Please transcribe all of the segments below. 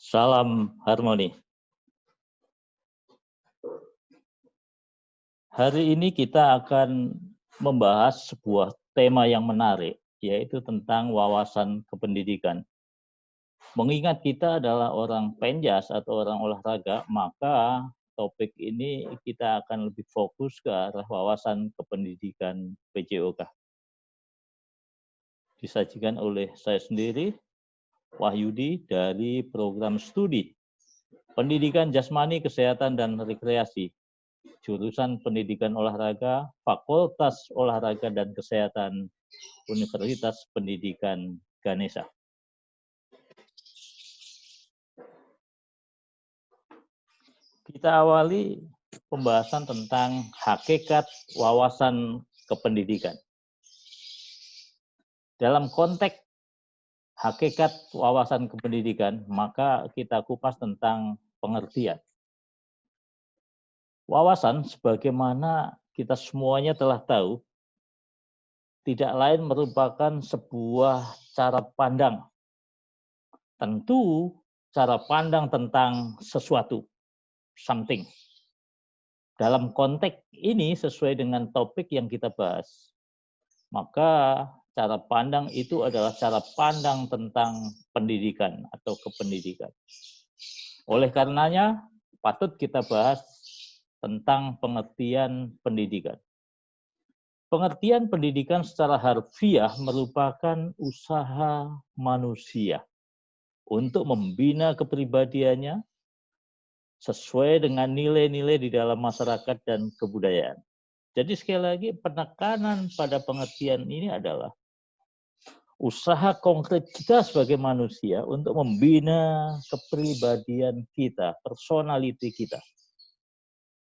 Salam harmoni. Hari ini kita akan membahas sebuah tema yang menarik, yaitu tentang wawasan kependidikan. Mengingat kita adalah orang penjas atau orang olahraga, maka topik ini kita akan lebih fokus ke arah wawasan kependidikan PJOK. Disajikan oleh saya sendiri, Wahyudi, dari program studi Pendidikan Jasmani, Kesehatan, dan Rekreasi, jurusan Pendidikan Olahraga, Fakultas Olahraga dan Kesehatan, Universitas Pendidikan Ganesha. Kita awali pembahasan tentang hakikat wawasan kependidikan. Dalam konteks hakikat wawasan kependidikan, maka kita kupas tentang pengertian. Wawasan, sebagaimana kita semuanya telah tahu, tidak lain merupakan sebuah cara pandang. Tentu cara pandang tentang sesuatu, something. Dalam konteks ini sesuai dengan topik yang kita bahas, maka cara pandang itu adalah cara pandang tentang pendidikan atau kependidikan. Oleh karenanya, patut kita bahas tentang pengertian pendidikan. Pengertian pendidikan secara harfiah merupakan usaha manusia untuk membina kepribadiannya sesuai dengan nilai-nilai di dalam masyarakat dan kebudayaan. Jadi sekali lagi penekanan pada pengertian ini adalah usaha konkret kita sebagai manusia untuk membina kepribadian kita, personality kita.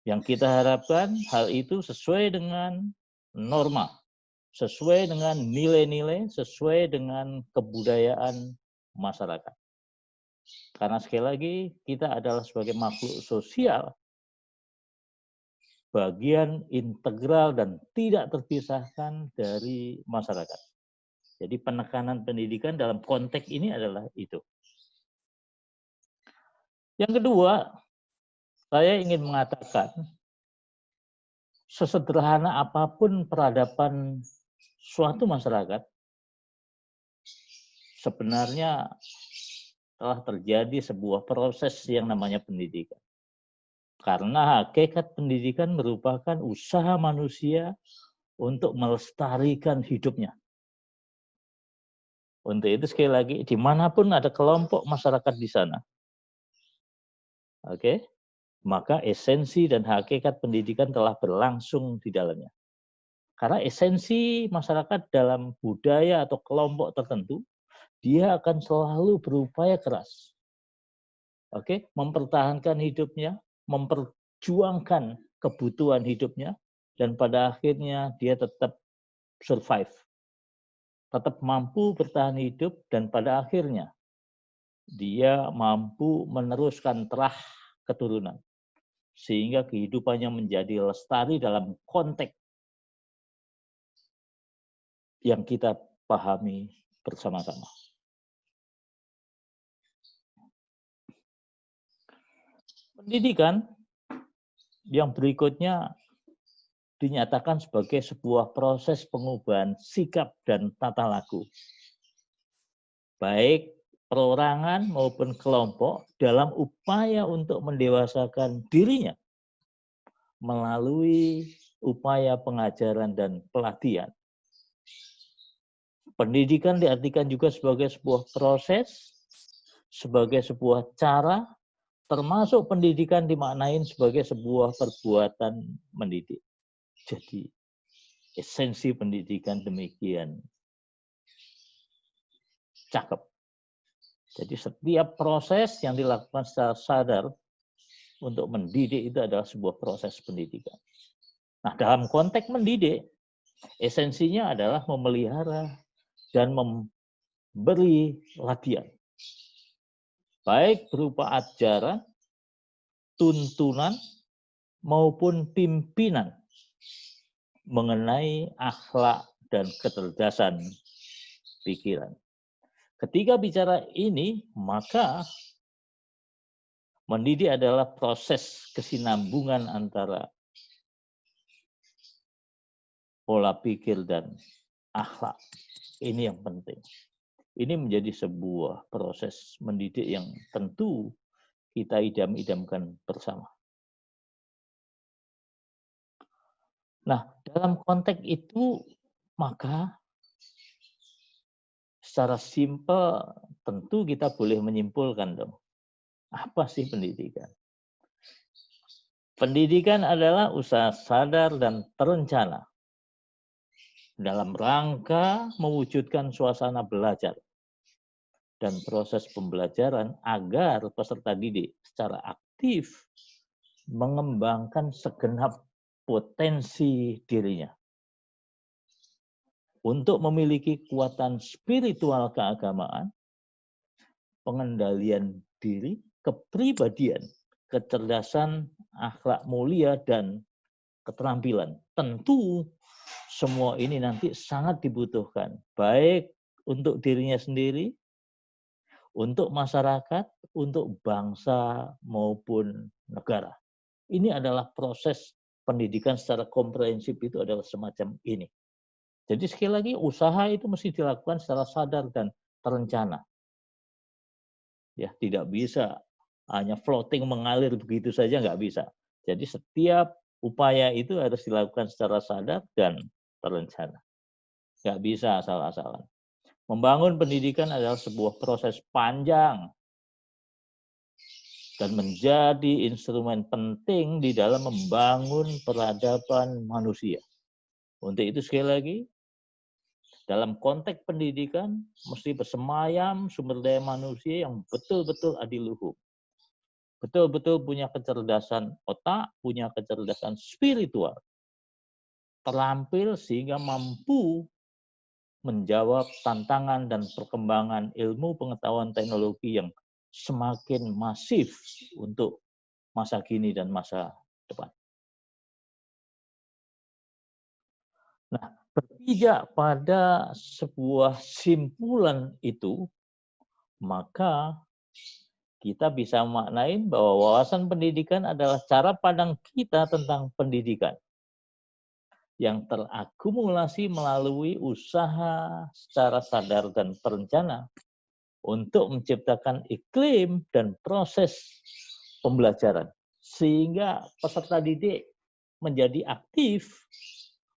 Yang kita harapkan hal itu sesuai dengan norma, sesuai dengan nilai-nilai, sesuai dengan kebudayaan masyarakat. Karena sekali lagi kita adalah sebagai makhluk sosial, bagian integral dan tidak terpisahkan dari masyarakat. Jadi penekanan pendidikan dalam konteks ini adalah itu. Yang kedua, saya ingin mengatakan, sesederhana apapun peradaban suatu masyarakat, sebenarnya telah terjadi sebuah proses yang namanya pendidikan. Karena hakikat pendidikan merupakan usaha manusia untuk melestarikan hidupnya. Untuk itu sekali lagi, dimanapun ada kelompok masyarakat di sana, oke, maka esensi dan hakikat pendidikan telah berlangsung di dalamnya. Karena esensi masyarakat dalam budaya atau kelompok tertentu, dia akan selalu berupaya keras, oke, mempertahankan hidupnya, memperjuangkan kebutuhan hidupnya, dan pada akhirnya dia tetap survive, tetap mampu bertahan hidup, dan pada akhirnya dia mampu meneruskan terah keturunan, sehingga kehidupannya menjadi lestari dalam konteks yang kita pahami bersama-sama. Pendidikan yang berikutnya dinyatakan sebagai sebuah proses pengubahan sikap dan tata laku, baik perorangan maupun kelompok, dalam upaya untuk mendewasakan dirinya melalui upaya pengajaran dan pelatihan. Pendidikan diartikan juga sebagai sebuah proses, sebagai sebuah cara, termasuk pendidikan dimaknain sebagai sebuah perbuatan mendidik. Jadi esensi pendidikan demikian cakep. Jadi setiap proses yang dilakukan secara sadar untuk mendidik itu adalah sebuah proses pendidikan. Nah, dalam konteks mendidik, esensinya adalah memelihara dan memberi latihan. Baik berupa ajaran, tuntunan, maupun pimpinan mengenai akhlak dan kecerdasan pikiran. Ketika bicara ini, maka Mendidik adalah proses kesinambungan antara pola pikir dan akhlak. Ini yang penting. Ini menjadi sebuah proses mendidik yang tentu kita idam-idamkan bersama. Nah, dalam konteks itu, maka secara simpel tentu kita boleh menyimpulkan dong, apa sih pendidikan? Pendidikan adalah usaha sadar dan terencana dalam rangka mewujudkan suasana belajar dan proses pembelajaran agar peserta didik secara aktif mengembangkan segenap potensi dirinya untuk memiliki kekuatan spiritual keagamaan, pengendalian diri, kepribadian, kecerdasan, akhlak mulia, dan keterampilan. Tentu semua ini nanti sangat dibutuhkan, baik untuk dirinya sendiri, untuk masyarakat, untuk bangsa maupun negara. Ini adalah proses pendidikan secara komprehensif, itu adalah semacam ini. Jadi sekali lagi usaha itu mesti dilakukan secara sadar dan terencana. Ya, tidak bisa hanya floating mengalir begitu saja, nggak bisa. Jadi setiap upaya itu harus dilakukan secara sadar dan terencana. Nggak bisa asal-asalan. Membangun pendidikan adalah sebuah proses panjang dan menjadi instrumen penting di dalam membangun peradaban manusia. Untuk itu sekali lagi, dalam konteks pendidikan mesti bersemayam sumber daya manusia yang betul-betul adiluhung. Betul-betul punya kecerdasan otak, punya kecerdasan spiritual. Terampil sehingga mampu menjawab tantangan dan perkembangan ilmu pengetahuan teknologi yang semakin masif untuk masa kini dan masa depan. Nah, berpijak pada sebuah simpulan itu, maka kita bisa memaknai bahwa wawasan pendidikan adalah cara pandang kita tentang pendidikan yang terakumulasi melalui usaha secara sadar dan terencana untuk menciptakan iklim dan proses pembelajaran sehingga peserta didik menjadi aktif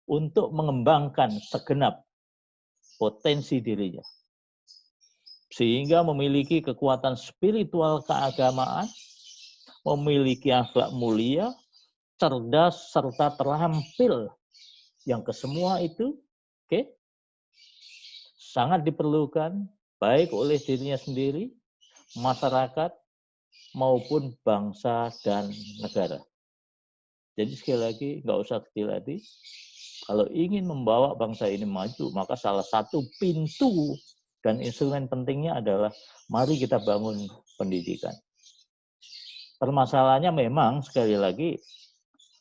untuk mengembangkan segenap potensi dirinya. Sehingga memiliki kekuatan spiritual keagamaan, memiliki akhlak mulia, cerdas, serta terampil. Yang kesemua itu sangat diperlukan baik oleh dirinya sendiri, masyarakat, maupun bangsa dan negara. Jadi sekali lagi, nggak usah kecil hati. Kalau ingin membawa bangsa ini maju, maka salah satu pintu dan instrumen pentingnya adalah mari kita bangun pendidikan. Permasalahannya memang sekali lagi,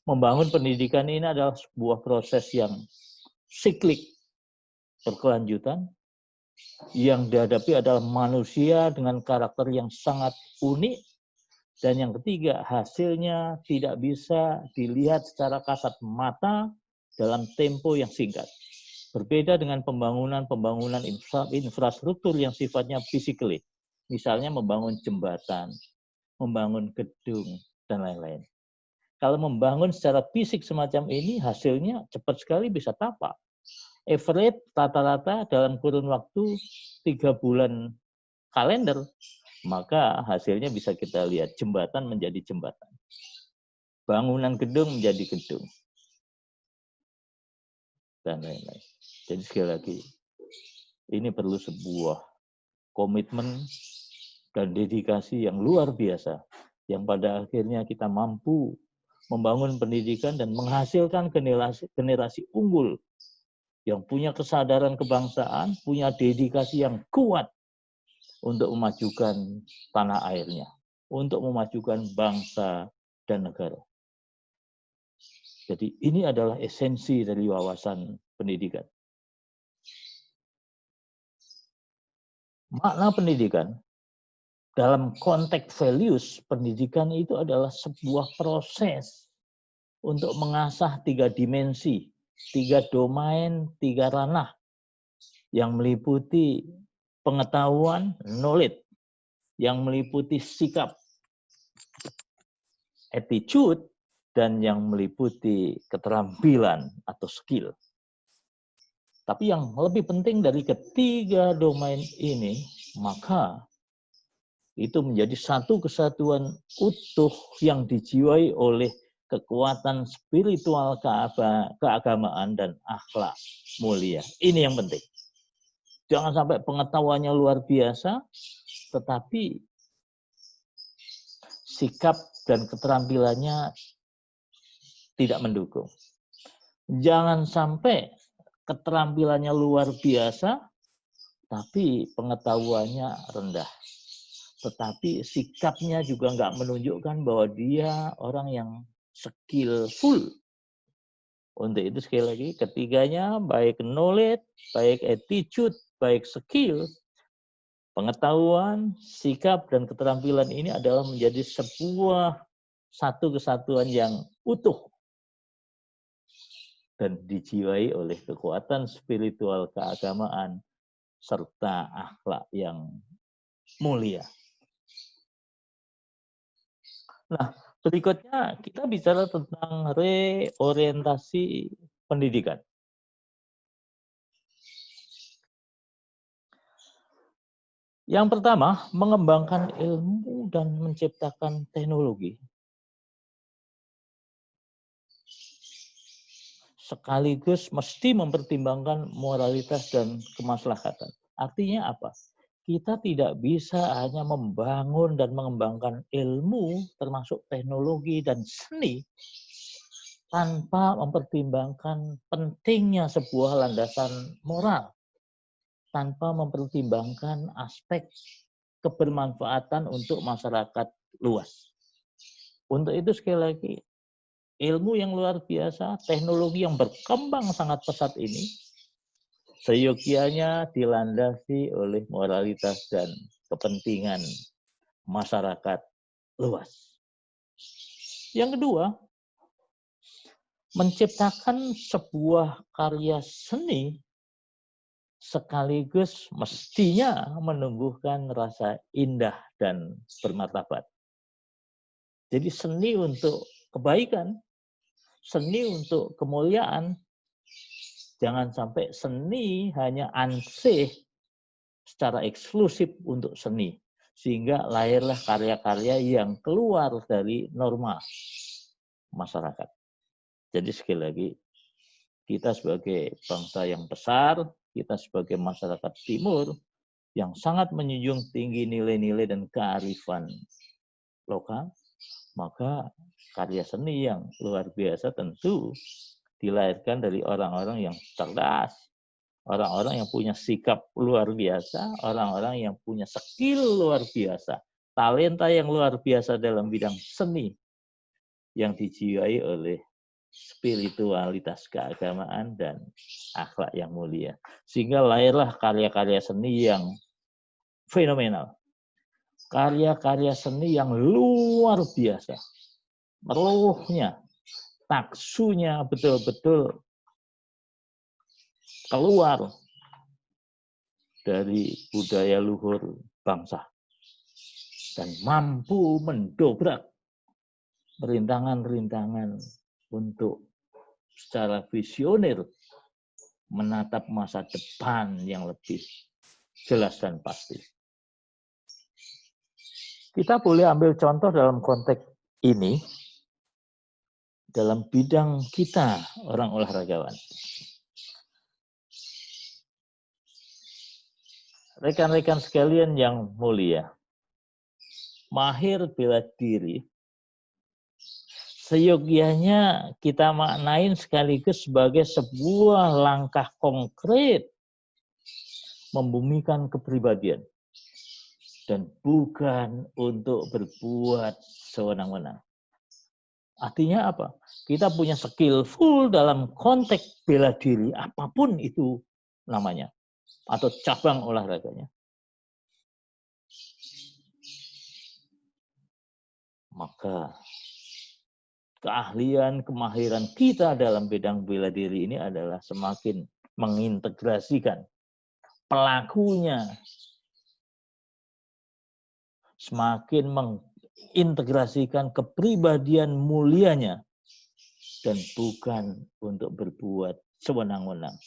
membangun pendidikan ini adalah sebuah proses yang siklik, berkelanjutan, yang dihadapi adalah manusia dengan karakter yang sangat unik, dan yang ketiga, hasilnya tidak bisa dilihat secara kasat mata dalam tempo yang singkat. Berbeda dengan pembangunan infrastruktur yang sifatnya physically. Misalnya membangun jembatan, membangun gedung, dan lain-lain. Kalau membangun secara fisik semacam ini, hasilnya cepat sekali bisa tapak. Average rata-rata dalam kurun waktu 3 bulan kalender, maka hasilnya bisa kita lihat, jembatan menjadi jembatan. Bangunan gedung menjadi gedung. Dan lain-lain. Jadi sekali lagi, ini perlu sebuah komitmen dan dedikasi yang luar biasa, yang pada akhirnya kita mampu membangun pendidikan dan menghasilkan generasi unggul yang punya kesadaran kebangsaan, punya dedikasi yang kuat untuk memajukan tanah airnya, untuk memajukan bangsa dan negara. Jadi ini adalah esensi dari wawasan pendidikan. Makna pendidikan dalam konteks values, pendidikan itu adalah sebuah proses untuk mengasah 3 dimensi, 3 domain, 3 ranah yang meliputi pengetahuan, knowledge, yang meliputi sikap, attitude, dan yang meliputi keterampilan atau skill. Tapi yang lebih penting dari ketiga domain ini, maka itu menjadi satu kesatuan utuh yang dijiwai oleh kekuatan spiritual keagamaan dan akhlak mulia. Ini yang penting. Jangan sampai pengetahuannya luar biasa, tetapi sikap dan keterampilannya tidak mendukung. Jangan sampai keterampilannya luar biasa, tapi pengetahuannya rendah. Tetapi sikapnya juga nggak menunjukkan bahwa dia orang yang skillful. Untuk itu sekali lagi, ketiganya baik knowledge, baik attitude, baik skill, pengetahuan, sikap, dan keterampilan ini adalah menjadi sebuah satu kesatuan yang utuh dan dijiwai oleh kekuatan spiritual keagamaan serta akhlak yang mulia. Nah, berikutnya kita bicara tentang reorientasi pendidikan. Yang pertama, mengembangkan ilmu dan menciptakan teknologi. Sekaligus mesti mempertimbangkan moralitas dan kemaslahatan. Artinya apa? Kita tidak bisa hanya membangun dan mengembangkan ilmu, termasuk teknologi dan seni, tanpa mempertimbangkan pentingnya sebuah landasan moral, tanpa mempertimbangkan aspek kebermanfaatan untuk masyarakat luas. Untuk itu sekali lagi, ilmu yang luar biasa, teknologi yang berkembang sangat pesat ini, seyogianya dilandasi oleh moralitas dan kepentingan masyarakat luas. Yang kedua, menciptakan sebuah karya seni sekaligus mestinya menumbuhkan rasa indah dan bermartabat. Jadi seni untuk kebaikan, seni untuk kemuliaan, jangan sampai seni hanya ansih secara eksklusif untuk seni. Sehingga lahirlah karya-karya yang keluar dari norma masyarakat. Jadi sekali lagi, kita sebagai bangsa yang besar, kita sebagai masyarakat timur, yang sangat menjunjung tinggi nilai-nilai dan kearifan lokal, maka karya seni yang luar biasa tentu dilahirkan dari orang-orang yang cerdas, orang-orang yang punya sikap luar biasa, orang-orang yang punya skill luar biasa, talenta yang luar biasa dalam bidang seni yang dijiwai oleh spiritualitas keagamaan dan akhlak yang mulia. Sehingga lahirlah karya-karya seni yang fenomenal. Karya-karya seni yang luar biasa. Ruhnya, taksunya betul-betul keluar dari budaya luhur bangsa. Dan mampu mendobrak rintangan-rintangan untuk secara visioner menatap masa depan yang lebih jelas dan pasti. Kita boleh ambil contoh dalam konteks ini, dalam bidang kita, orang olahragawan. Rekan-rekan sekalian yang mulia, mahir bela diri, seyogianya kita maknain sekaligus sebagai sebuah langkah konkret membumikan kepribadian. Dan bukan untuk berbuat sewenang-wenang. Artinya apa? Kita punya skillful dalam konteks bela diri, apapun itu namanya, atau cabang olahraganya. Maka keahlian, kemahiran kita dalam bidang bela diri ini adalah semakin mengintegrasikan pelakunya, semakin mengintegrasikan kepribadian mulianya, dan bukan untuk berbuat sewenang-wenang,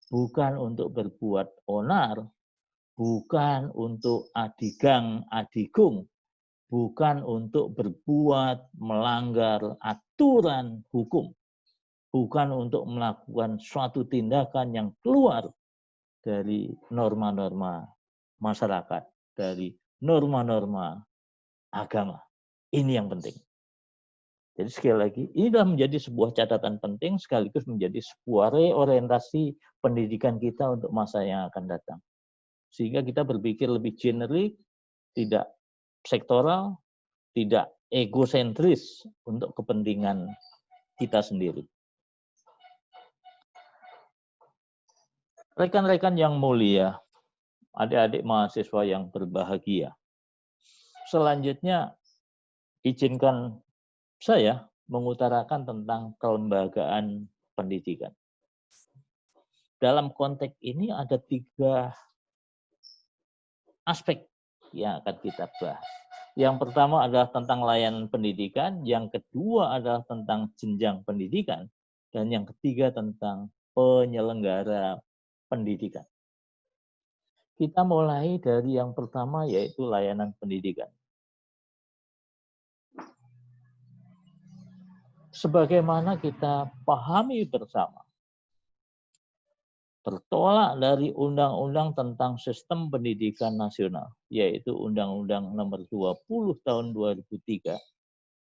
bukan untuk berbuat onar, bukan untuk adigang adigung, bukan untuk berbuat melanggar aturan hukum, bukan untuk melakukan suatu tindakan yang keluar dari norma-norma masyarakat, dari norma-norma agama. Ini yang penting. Jadi sekali lagi, ini adalah menjadi sebuah catatan penting sekaligus menjadi sebuah reorientasi pendidikan kita untuk masa yang akan datang. Sehingga kita berpikir lebih generik, tidak sektoral, tidak egosentris untuk kepentingan kita sendiri. Rekan-rekan yang mulia, adik-adik mahasiswa yang berbahagia. Selanjutnya, izinkan saya mengutarakan tentang kelembagaan pendidikan. Dalam konteks ini ada 3 aspek yang akan kita bahas. Yang pertama adalah tentang layanan pendidikan, yang kedua adalah tentang jenjang pendidikan, dan yang ketiga tentang penyelenggara pendidikan. Kita mulai dari yang pertama yaitu layanan pendidikan. Sebagaimana kita pahami bersama, tertolak dari Undang-Undang tentang Sistem Pendidikan Nasional, yaitu Undang-Undang Nomor 20 Tahun 2003,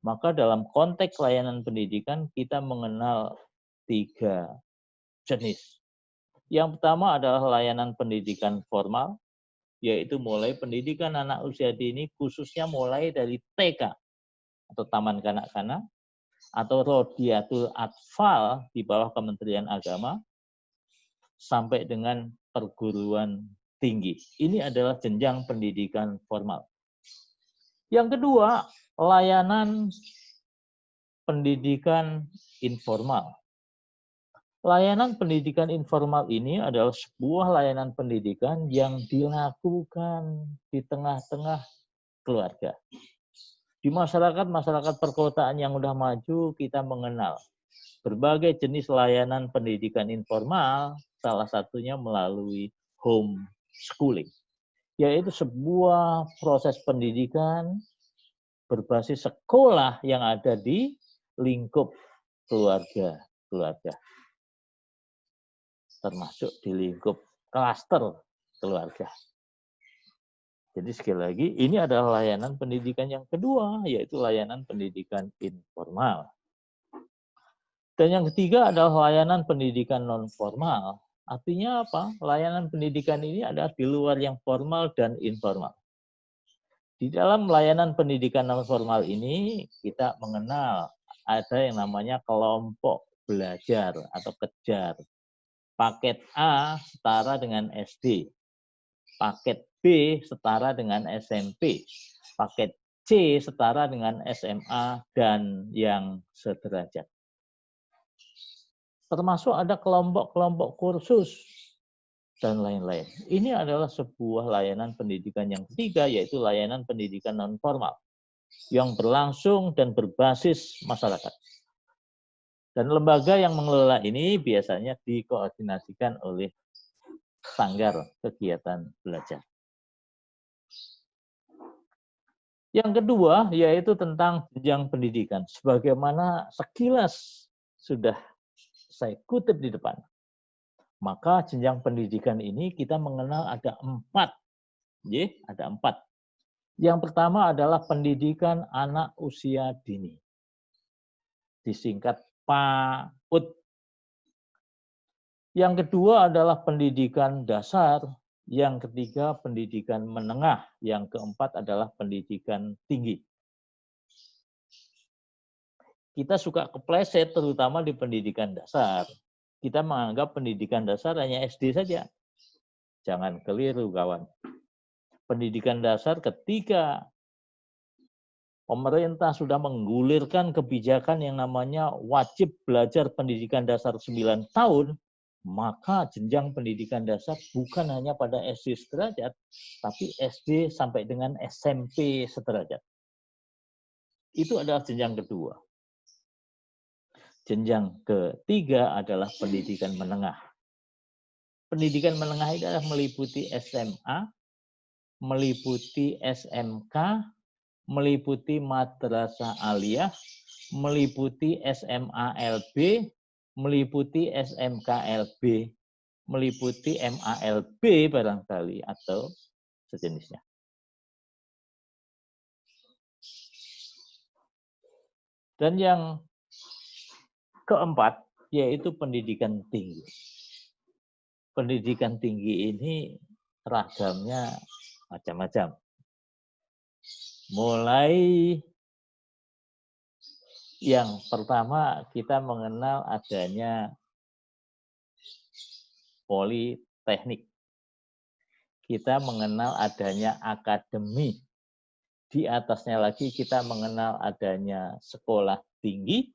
maka dalam konteks layanan pendidikan kita mengenal 3 jenis. Yang pertama adalah layanan pendidikan formal, yaitu mulai pendidikan anak usia dini, khususnya mulai dari TK atau Taman Kanak-kanak, atau Rodiatul Atfal di bawah Kementerian Agama, sampai dengan perguruan tinggi. Ini adalah jenjang pendidikan formal. Yang kedua, layanan pendidikan informal. Layanan pendidikan informal ini adalah sebuah layanan pendidikan yang dilakukan di tengah-tengah keluarga. Di masyarakat perkotaan yang sudah maju, kita mengenal berbagai jenis layanan pendidikan informal, salah satunya melalui home schooling, yaitu sebuah proses pendidikan berbasis sekolah yang ada di lingkup keluarga, termasuk di lingkup klaster keluarga. Jadi sekali lagi, ini adalah layanan pendidikan yang kedua, yaitu layanan pendidikan informal. Dan yang ketiga adalah layanan pendidikan non-formal. Artinya apa? Layanan pendidikan ini adalah di luar yang formal dan informal. Di dalam layanan pendidikan non-formal ini, kita mengenal ada yang namanya kelompok belajar atau kejar. Paket A setara dengan SD. Paket B setara dengan SMP, paket C setara dengan SMA, dan yang sederajat. Termasuk ada kelompok-kelompok kursus, dan lain-lain. Ini adalah sebuah layanan pendidikan yang ketiga, yaitu layanan pendidikan non-formal, yang berlangsung dan berbasis masyarakat. Dan lembaga yang mengelola ini biasanya dikoordinasikan oleh Sanggar Kegiatan Belajar. Yang kedua, yaitu tentang jenjang pendidikan. Sebagaimana sekilas sudah saya kutip di depan. Maka jenjang pendidikan ini kita mengenal ada 4. Ada 4. Yang pertama adalah pendidikan anak usia dini. Disingkat PAUD. Yang kedua adalah pendidikan dasar. Yang ketiga, pendidikan menengah. Yang keempat adalah pendidikan tinggi. Kita suka kepleset, terutama di pendidikan dasar. Kita menganggap pendidikan dasar hanya SD saja. Jangan keliru, kawan. Pendidikan dasar ketika Pemerintah sudah menggulirkan kebijakan yang namanya wajib belajar pendidikan dasar 9 tahun, maka jenjang pendidikan dasar bukan hanya pada SD sederajat, tapi SD sampai dengan SMP sederajat. Itu adalah jenjang kedua. Jenjang ketiga adalah pendidikan menengah. Pendidikan menengah itu adalah meliputi SMA, meliputi SMK, meliputi madrasah aliyah, meliputi SMA-LB, meliputi SMK-LB, meliputi MALB barangkali atau sejenisnya. Dan yang keempat yaitu pendidikan tinggi. Pendidikan tinggi ini ragamnya macam-macam. Mulai yang pertama kita mengenal adanya politeknik. Kita mengenal adanya akademi. Di atasnya lagi kita mengenal adanya sekolah tinggi.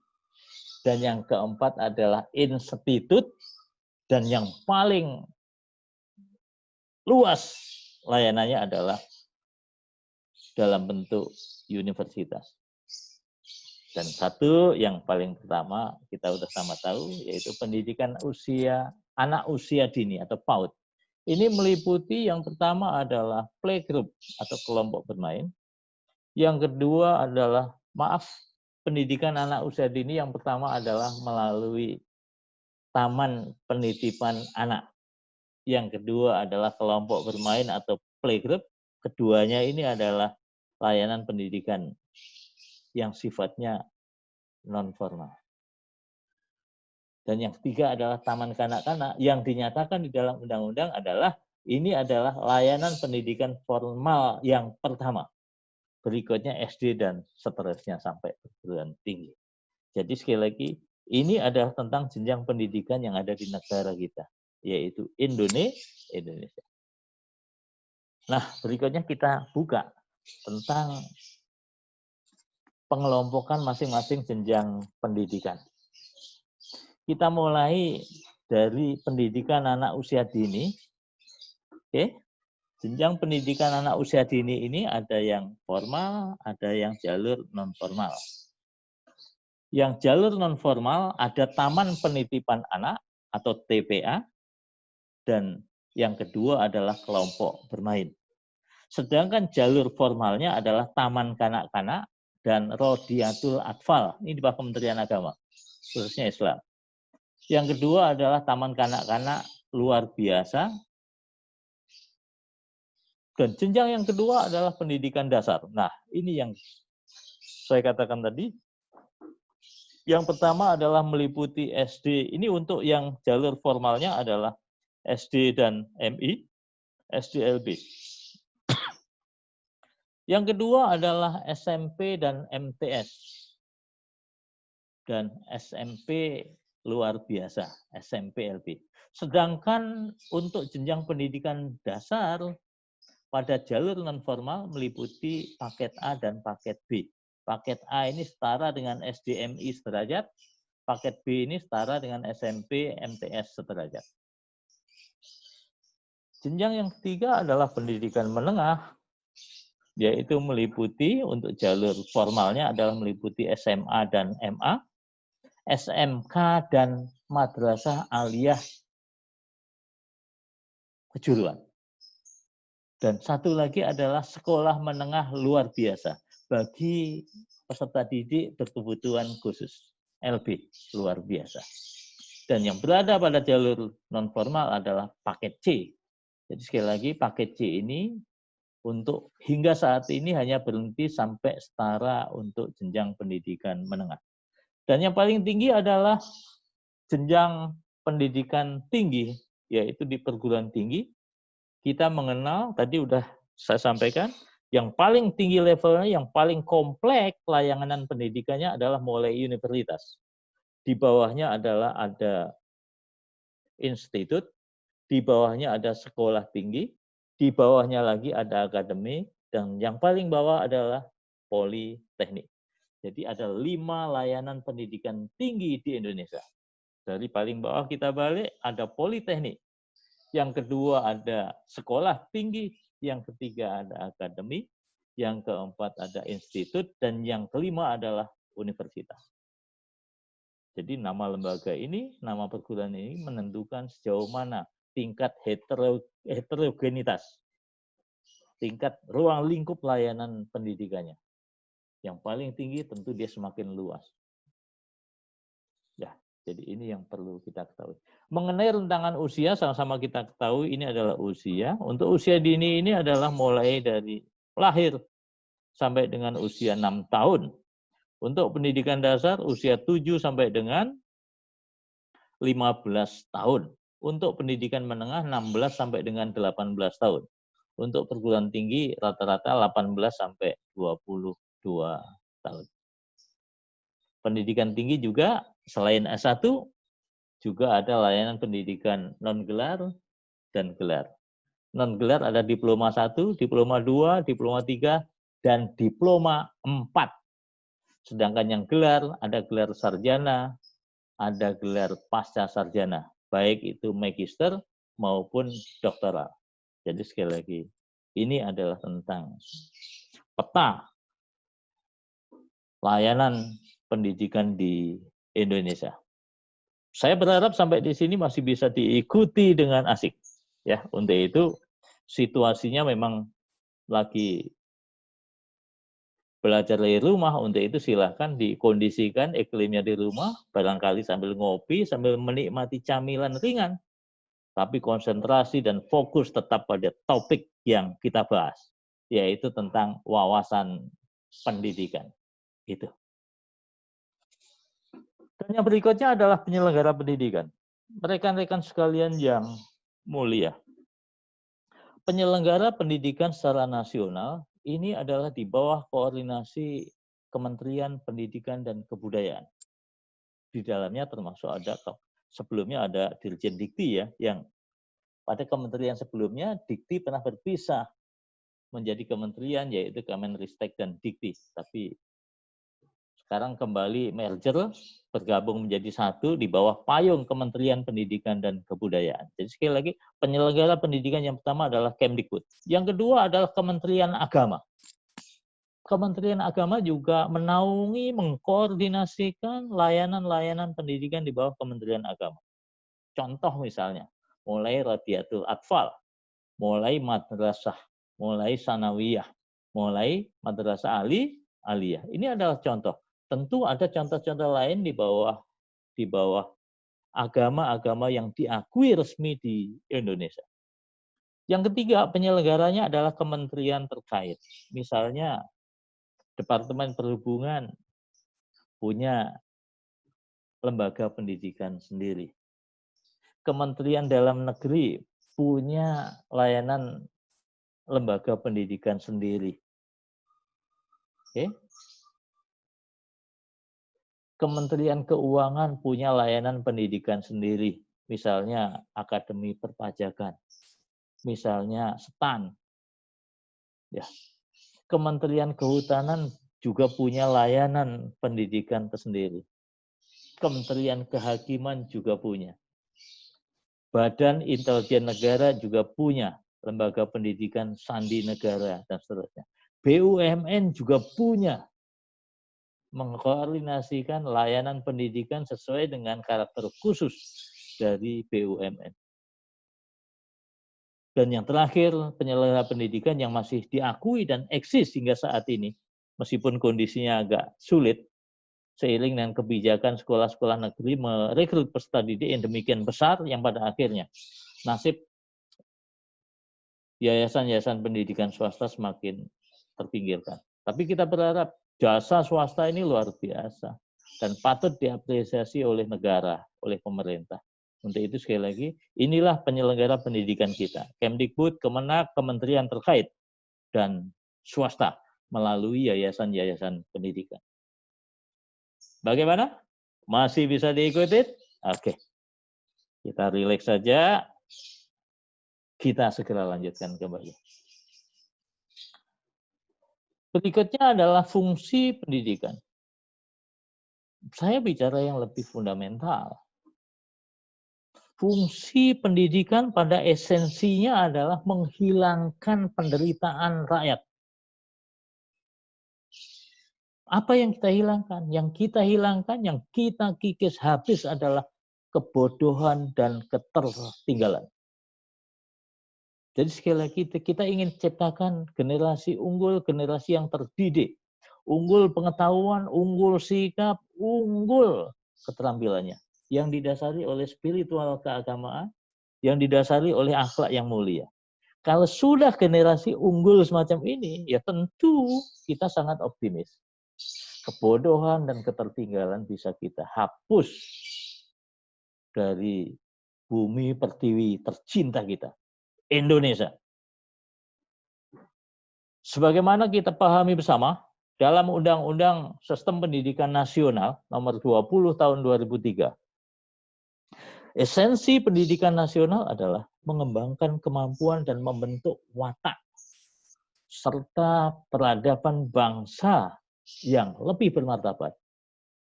Dan yang keempat adalah institut. Dan yang paling luas layanannya adalah dalam bentuk universitas. Dan satu yang paling pertama kita sudah sama tahu yaitu pendidikan anak usia dini atau PAUD. Ini meliputi yang pertama adalah playgroup atau kelompok bermain. Yang kedua adalah pendidikan anak usia dini yang pertama adalah melalui taman penitipan anak. Yang kedua adalah kelompok bermain atau playgroup. Keduanya ini adalah layanan pendidikan yang sifatnya non-formal. Dan yang ketiga adalah taman kanak-kanak yang dinyatakan di dalam undang-undang adalah ini adalah layanan pendidikan formal yang pertama. Berikutnya SD dan seterusnya sampai perguruan tinggi. Jadi sekali lagi, ini adalah tentang jenjang pendidikan yang ada di negara kita, yaitu Indonesia. Nah, berikutnya kita buka tentang pengelompokan masing-masing jenjang pendidikan. Kita mulai dari pendidikan anak usia dini. Oke. Jenjang pendidikan anak usia dini ini ada yang formal, ada yang jalur non-formal. Yang jalur non-formal ada Taman Penitipan Anak atau TPA, dan yang kedua adalah kelompok bermain. Sedangkan jalur formalnya adalah Taman Kanak-Kanak dan Rodiatul Atfal. Ini di bawah Kementerian Agama, khususnya Islam. Yang kedua adalah Taman Kanak-Kanak luar biasa. Dan jenjang yang kedua adalah pendidikan dasar. Nah, ini yang saya katakan tadi. Yang pertama adalah meliputi SD. Ini untuk yang jalur formalnya adalah SD dan MI, SD-LB. Yang kedua adalah SMP dan MTS. Dan SMP luar biasa, SMP-LB. Sedangkan untuk jenjang pendidikan dasar pada jalur non-formal meliputi paket A dan paket B. Paket A ini setara dengan SDMI sederajat, paket B ini setara dengan SMP MTS sederajat. Jenjang yang ketiga adalah pendidikan menengah, yaitu meliputi untuk jalur formalnya adalah meliputi SMA dan MA, SMK dan madrasah aliyah kejuruan. Dan satu lagi adalah sekolah menengah luar biasa bagi peserta didik berkebutuhan khusus, LB, luar biasa. Dan yang berada pada jalur non-formal adalah paket C. Jadi sekali lagi paket C ini untuk hingga saat ini hanya berhenti sampai setara untuk jenjang pendidikan menengah. Dan yang paling tinggi adalah jenjang pendidikan tinggi, yaitu di perguruan tinggi. Kita mengenal, tadi udah saya sampaikan, yang paling tinggi levelnya, yang paling kompleks layanan pendidikannya adalah mulai universitas. Di bawahnya adalah ada institut, di bawahnya ada sekolah tinggi, di bawahnya lagi ada akademi, dan yang paling bawah adalah politeknik. politeknik. Jadi ada 5 layanan pendidikan tinggi di Indonesia. Dari paling bawah kita balik, ada politeknik. Yang kedua ada sekolah tinggi, yang ketiga ada akademi, yang keempat ada institut, dan yang kelima adalah universitas. Jadi nama lembaga ini, nama perguruan ini menentukan sejauh mana tingkat heterogenitas, tingkat ruang lingkup layanan pendidikannya. Yang paling tinggi tentu dia semakin luas. Ya, jadi ini yang perlu kita ketahui. Mengenai rentangan usia, sama-sama kita ketahui ini adalah usia. Untuk usia dini ini adalah mulai dari lahir sampai dengan usia 6 tahun. Untuk pendidikan dasar usia 7 sampai dengan 15 tahun. Untuk pendidikan menengah 16 sampai dengan 18 tahun. Untuk perguruan tinggi rata-rata 18 sampai 22 tahun. Pendidikan tinggi juga selain S1 juga ada layanan pendidikan non-gelar dan gelar. Non-gelar ada diploma 1, diploma 2, diploma 3, dan diploma 4. Sedangkan yang gelar ada gelar sarjana, ada gelar pasca sarjana, baik itu magister maupun doktoral. Jadi sekali lagi, ini adalah tentang peta layanan pendidikan di Indonesia. Saya berharap sampai di sini masih bisa diikuti dengan asik. Ya, untuk itu situasinya memang lagi belajar dari rumah. Untuk itu silahkan dikondisikan iklimnya di rumah, barangkali sambil ngopi, sambil menikmati camilan ringan. Tapi konsentrasi dan fokus tetap pada topik yang kita bahas, yaitu tentang wawasan pendidikan. Itu. Dan yang berikutnya adalah penyelenggara pendidikan. Rekan-rekan sekalian yang mulia. Penyelenggara pendidikan secara nasional ini adalah di bawah koordinasi Kementerian Pendidikan dan Kebudayaan. Di dalamnya termasuk ada, sebelumnya ada Dirjen Dikti ya, yang pada kementerian sebelumnya Dikti pernah berpisah menjadi kementerian, yaitu Kemenristek dan Dikti. Tapi sekarang kembali merger, bergabung menjadi satu di bawah payung Kementerian Pendidikan dan Kebudayaan. Jadi sekali lagi, penyelenggara pendidikan yang pertama adalah Kemdikbud. Yang kedua adalah Kementerian Agama. Kementerian Agama juga menaungi, mengkoordinasikan layanan-layanan pendidikan di bawah Kementerian Agama. Contoh misalnya, mulai Radiatul Atfal, mulai madrasah, mulai sanawiyah, mulai madrasah aliyah. Ini adalah contoh. Tentu ada contoh-contoh lain di bawah agama-agama yang diakui resmi di Indonesia. Yang ketiga, penyelenggaranya adalah kementerian terkait. Misalnya, Departemen Perhubungan punya lembaga pendidikan sendiri. Kementerian Dalam Negeri punya layanan lembaga pendidikan sendiri. Oke. Kementerian Keuangan punya layanan pendidikan sendiri, misalnya Akademi Perpajakan, misalnya STAN. Ya. Kementerian Kehutanan juga punya layanan pendidikan tersendiri. Kementerian Kehakiman juga punya. Badan Intelijen Negara juga punya lembaga pendidikan sandi negara dan seterusnya. BUMN juga punya, mengkoordinasikan layanan pendidikan sesuai dengan karakter khusus dari BUMN. Dan yang terakhir, penyelenggara pendidikan yang masih diakui dan eksis hingga saat ini, meskipun kondisinya agak sulit, seiring dengan kebijakan sekolah-sekolah negeri merekrut peserta didik yang demikian besar, yang pada akhirnya nasib yayasan-yayasan pendidikan swasta semakin terpinggirkan. Tapi kita berharap jasa swasta ini luar biasa dan patut diapresiasi oleh negara, oleh pemerintah. Untuk itu sekali lagi, inilah penyelenggara pendidikan kita. Kemdikbud, Kemenak, kementerian terkait, dan swasta melalui yayasan-yayasan pendidikan. Bagaimana? Masih bisa diikuti? Oke. Kita rileks saja. Kita segera lanjutkan kembali. Berikutnya adalah fungsi pendidikan. Saya bicara yang lebih fundamental. Fungsi pendidikan pada esensinya adalah menghilangkan penderitaan rakyat. Apa yang kita hilangkan? Yang kita hilangkan, yang kita kikis habis adalah kebodohan dan ketertinggalan. Jadi sekali lagi kita ingin ciptakan generasi unggul, generasi yang terdidik. Unggul pengetahuan, unggul sikap, unggul keterampilannya. Yang didasari oleh spiritual keagamaan, yang didasari oleh akhlak yang mulia. Kalau sudah generasi unggul semacam ini, ya tentu kita sangat optimis. Kebodohan dan ketertinggalan bisa kita hapus dari bumi pertiwi tercinta kita, Indonesia. Sebagaimana kita pahami bersama, dalam Undang-Undang Sistem Pendidikan Nasional nomor 20 tahun 2003, esensi pendidikan nasional adalah mengembangkan kemampuan dan membentuk watak serta peradaban bangsa yang lebih bermartabat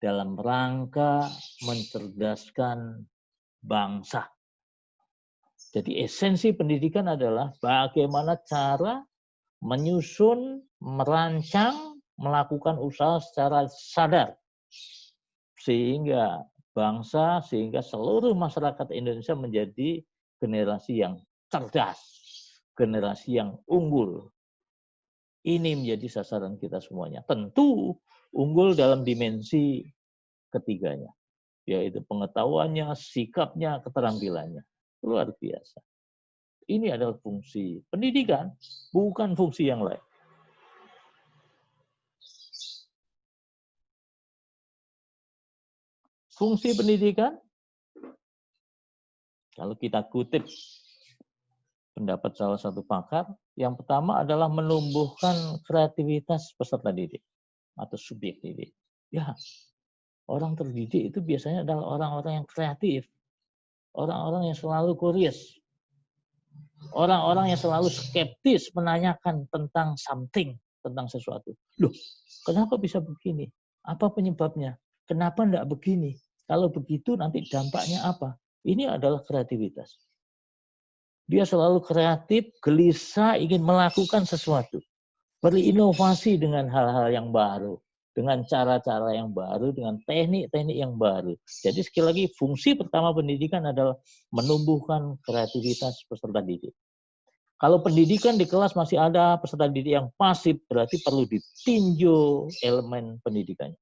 dalam rangka mencerdaskan bangsa. Jadi esensi pendidikan adalah bagaimana cara menyusun, merancang, melakukan usaha secara sadar. Sehingga bangsa, sehingga seluruh masyarakat Indonesia menjadi generasi yang cerdas, generasi yang unggul. Ini menjadi sasaran kita semuanya. Tentu unggul dalam dimensi ketiganya, yaitu pengetahuannya, sikapnya, keterampilannya. Luar biasa. Ini adalah fungsi pendidikan, bukan fungsi yang lain. Fungsi pendidikan, kalau kita kutip pendapat salah satu pakar, yang pertama adalah menumbuhkan kreativitas peserta didik atau subjek didik. Ya, orang terdidik itu biasanya adalah orang-orang yang kreatif, orang-orang yang selalu curious, orang-orang yang selalu skeptis menanyakan tentang something, tentang sesuatu. Loh, kenapa bisa begini? Apa penyebabnya? Kenapa enggak begini? Kalau begitu nanti dampaknya apa? Ini adalah kreativitas. Dia selalu kreatif, gelisah, ingin melakukan sesuatu. Berinovasi dengan hal-hal yang baru. Dengan cara-cara yang baru, dengan teknik-teknik yang baru. Jadi sekali lagi fungsi pertama pendidikan adalah menumbuhkan kreativitas peserta didik. Kalau pendidikan di kelas masih ada peserta didik yang pasif, berarti perlu ditinjau elemen pendidikannya.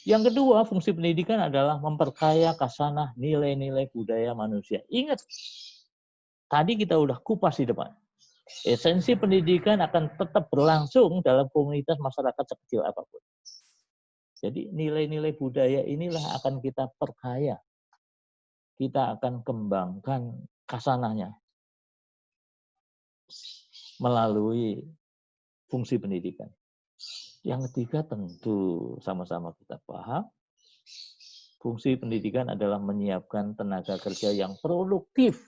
Yang kedua, fungsi pendidikan adalah memperkaya khasanah nilai-nilai budaya manusia. Ingat, tadi kita udah kupas di depan. Esensi pendidikan akan tetap berlangsung dalam komunitas masyarakat sekecil apapun. Jadi nilai-nilai budaya inilah akan kita perkaya. Kita akan kembangkan khasanahnya melalui fungsi pendidikan. Yang ketiga tentu sama-sama kita paham, fungsi pendidikan adalah menyiapkan tenaga kerja yang produktif,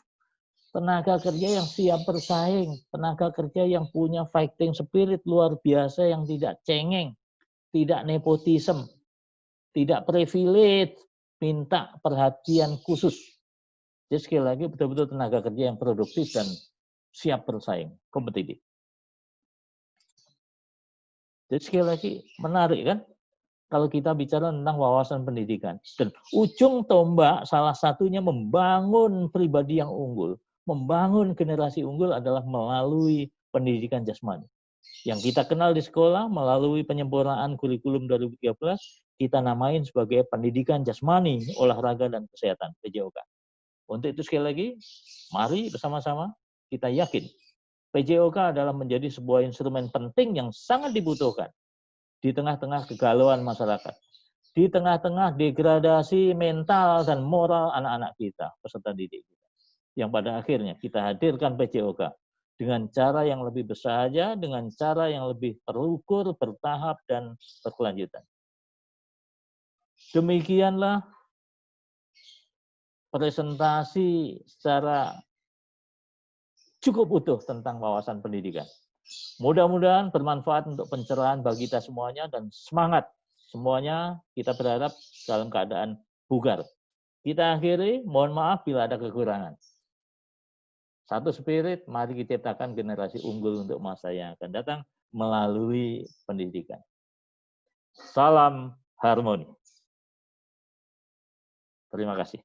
tenaga kerja yang siap bersaing, tenaga kerja yang punya fighting spirit luar biasa, yang tidak cengeng, tidak nepotisme, tidak privilege, minta perhatian khusus. Jadi sekali lagi betul-betul tenaga kerja yang produktif dan siap bersaing, kompetitif. Jadi sekali lagi menarik kan? Kalau kita bicara tentang wawasan pendidikan. Dan ujung tombak salah satunya membangun pribadi yang unggul. Membangun generasi unggul adalah melalui pendidikan jasmani. Yang kita kenal di sekolah melalui penyempurnaan kurikulum 2013, kita namain sebagai pendidikan jasmani, olahraga, dan kesehatan, PJOK. Untuk itu sekali lagi, mari bersama-sama kita yakin PJOK adalah menjadi sebuah instrumen penting yang sangat dibutuhkan di tengah-tengah kegalauan masyarakat, di tengah-tengah degradasi mental dan moral anak-anak kita, peserta didik kita. Yang pada akhirnya kita hadirkan PJOK dengan cara yang lebih bersahaja, dengan cara yang lebih terukur, bertahap, dan berkelanjutan. Demikianlah presentasi secara cukup utuh tentang wawasan pendidikan. Mudah-mudahan bermanfaat untuk pencerahan bagi kita semuanya dan semangat. Semuanya kita berharap dalam keadaan bugar. Kita akhiri, mohon maaf bila ada kekurangan. Satu spirit, mari kita ciptakan generasi unggul untuk masa yang akan datang melalui pendidikan. Salam harmoni. Terima kasih.